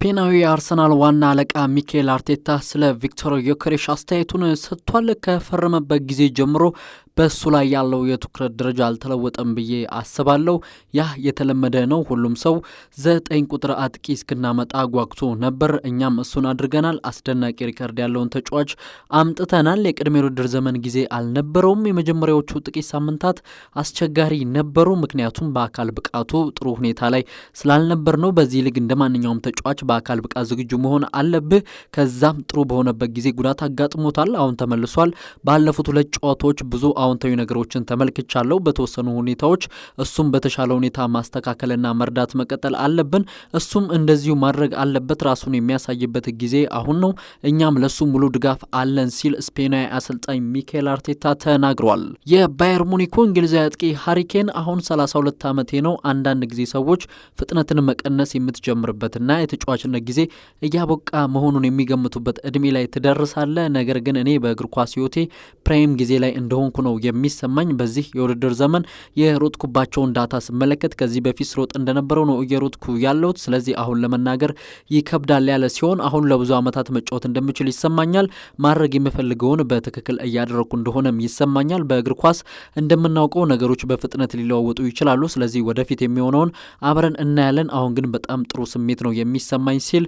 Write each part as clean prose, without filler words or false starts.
ስፔናዊ የአርሰናል ዋና አለቃ ሚኬል አርቴታ ስለ ቪክቶር ዮኬሬሽ አስተያየቱን ሰጥቷል። ከፈረመበት ጊዜ ጀምሮ በሱ ላይ ያለው የትኩረት ደረጃ አልተለወጠም ብዬ አስባለሁ። ያ የተለመደ ነው። ሁሉም ሰው 9 ቁጥር አጥቂ እስክናመጣ ጓጉቶ ነበር። እኛም እሱን አድርገናል። አስደናቂ ሪከርድ ያለውን ተጫዋች አምጥተናል። የቅድመ ውድድር ዘመን ጊዜ አልነበረውም። የመጀመሪያዎቹ ጥቂት ሳምንታት አስቸጋሪ ነበሩ፣ ምክንያቱም በአካል ብቃቱ ጥሩ ሁኔታ ላይ ስላልነበር ነው። በዚህ ሊግ እንደማንኛውም ተጫዋች በአካል ብቃት ዝግጁ መሆን አለብህ። ከዛም ጥሩ በሆነበት ጊዜ ጉዳት አጋጥሞታል። አሁን ተመልሷል። ባለፉት 2 ጨዋታዎች ብዙ አዎንታዊ ነገሮችን ተመልክቻለሁ። በተወሰኑ ሁኔታዎች እሱም በተሻለ ሁኔታ ማስተካከልና መርዳት መቀጠል አለብን። እሱም እንደዚሁ ማድረግ አለበት። ራሱን የሚያሳይበት ጊዜ አሁን ነው። እኛም ለሱ ሙሉ ድጋፍ አለን ሲል ስፔናዊ አሰልጣኝ ሚኬል አርቴታ ተናግሯል። የባየር ሙኒኩ እንግሊዛዊ አጥቂ ሃሪ ኬን አሁን 32 ዓመቴ ነው። አንዳንድ ጊዜ ሰዎች ፍጥነትን መቀነስ የምትጀምርበትና የተጫዋችነት ጊዜ እያበቃ መሆኑን የሚገምቱበት እድሜ ላይ ትደርሳለ። ነገር ግን እኔ በእግር ኳስ ህይወቴ ፕራይም ጊዜ ላይ እንደሆንኩ ነው የሚሰማኝ። በዚህ የውድድር ዘመን የሮጥኩባቸውን ዳታ ስመለከት ከዚህ በፊት ስሮጥ እንደነበረው ነው እየሮጥኩ ያለሁት። ስለዚህ አሁን ለመናገር ይከብዳል ያለ ሲሆን አሁን ለብዙ ዓመታት መጫወት እንደምችል ይሰማኛል። ማድረግ የምፈልገውን በትክክል እያደረግኩ እንደሆነም ይሰማኛል። በእግር ኳስ እንደምናውቀው ነገሮች በፍጥነት ሊለዋወጡ ይችላሉ። ስለዚህ ወደፊት የሚሆነውን አብረን እናያለን። አሁን ግን በጣም ጥሩ ስሜት ነው የሚሰማኝ ሲል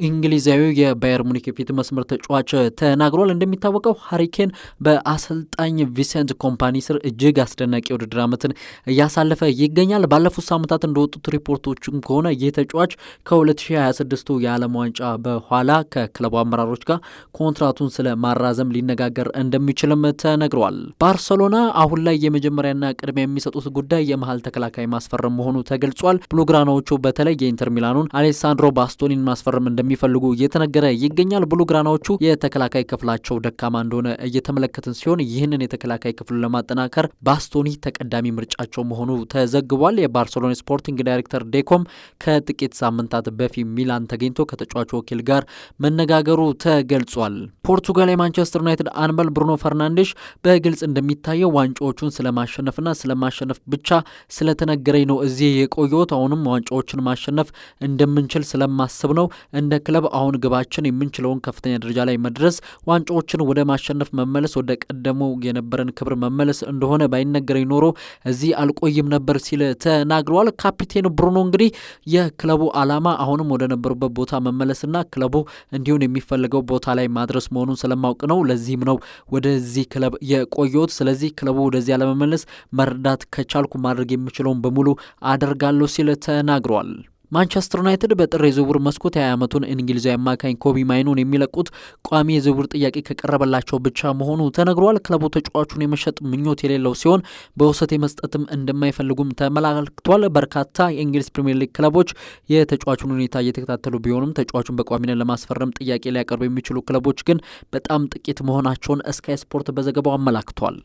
እንግሊዛዊው የባየር ሙኒክ የፊት መስመር ተጫዋች ተናግሯል። እንደሚታወቀው ሃሪ ኬን በአሰልጣኝ ቪንሰንት ኮምፓኒ ስር እጅግ አስደናቂ የውድድር ዓመትን እያሳለፈ ይገኛል። ባለፉት ሳምንታት እንደወጡት ሪፖርቶችም ከሆነ ይህ ተጫዋች ከ2026 የዓለም ዋንጫ በኋላ ከክለቡ አመራሮች ጋር ኮንትራቱን ስለ ማራዘም ሊነጋገር እንደሚችልም ተነግሯል። ባርሰሎና አሁን ላይ የመጀመሪያና ቅድሚያ የሚሰጡት ጉዳይ የመሃል ተከላካይ ማስፈረም መሆኑ ተገልጿል። ብሉግራናዎቹ በተለይ የኢንተር ሚላኑን አሌሳንድሮ ባስቶኒን ማስፈረም እንደሚፈልጉ እየተነገረ ይገኛል። ብሉግራናዎቹ የተከላካይ ክፍላቸው ደካማ እንደሆነ እየተመለከትን ሲሆን ይህንን የተከላካይ ክፍሉን ለማጠናከር ባስቶኒ ተቀዳሚ ምርጫቸው መሆኑ ተዘግቧል። የባርሴሎና ስፖርቲንግ ዳይሬክተር ዴኮም ከጥቂት ሳምንታት በፊት ሚላን ተገኝቶ ከተጫዋቹ ወኪል ጋር መነጋገሩ ተገልጿል። ፖርቱጋል የማንቸስተር ዩናይትድ አምበል ብሩኖ ፈርናንዴሽ በግልጽ እንደሚታየው ዋንጫዎቹን ስለማሸነፍና ስለማሸነፍ ብቻ ስለተነገረኝ ነው እዚህ የቆየሁት። አሁንም ዋንጫዎችን ማሸነፍ እንደምንችል ስለማስብ ነው። እንደ ክለብ አሁን ግባችን የምንችለውን ከፍተኛ ደረጃ ላይ መድረስ፣ ዋንጫዎችን ወደ ማሸነፍ መመለስ፣ ወደ ቀደመው የነበረን ክብር መመለስ እንደሆነ ባይነገረኝ ኖሮ እዚህ አልቆይም ነበር ሲል ተናግረዋል። ካፒቴን ብሩኖ እንግዲህ የክለቡ ዓላማ አሁንም ወደ ነበሩበት ቦታ መመለስና ክለቡ እንዲሁን የሚፈልገው ቦታ ላይ ማድረስ መሆኑን ስለማውቅ ነው። ለዚህም ነው ወደዚህ ክለብ የቆየሁት። ስለዚህ ክለቡ ወደዚህ ለመመለስ መርዳት ከቻልኩ ማድረግ የምችለውን በሙሉ አደርጋለሁ ሲል ተናግረዋል። ማንቸስተር ዩናይትድ በጥር የዝውውር መስኮት 20 ዓመቱን እንግሊዛዊ አማካኝ ኮቢ ማይኑን የሚለቁት ቋሚ የዝውውር ጥያቄ ከቀረበላቸው ብቻ መሆኑ ተነግሯል። ክለቡ ተጫዋቹን የመሸጥ ምኞት የሌለው ሲሆን በውሰት የመስጠትም እንደማይፈልጉም ተመላክቷል። በርካታ የእንግሊዝ ፕሪሚየር ሊግ ክለቦች የተጫዋቹን ሁኔታ እየተከታተሉ ቢሆኑም ተጫዋቹን በቋሚነት ለማስፈረም ጥያቄ ሊያቀርቡ የሚችሉ ክለቦች ግን በጣም ጥቂት መሆናቸውን ስካይ ስፖርት በዘገባው አመላክቷል።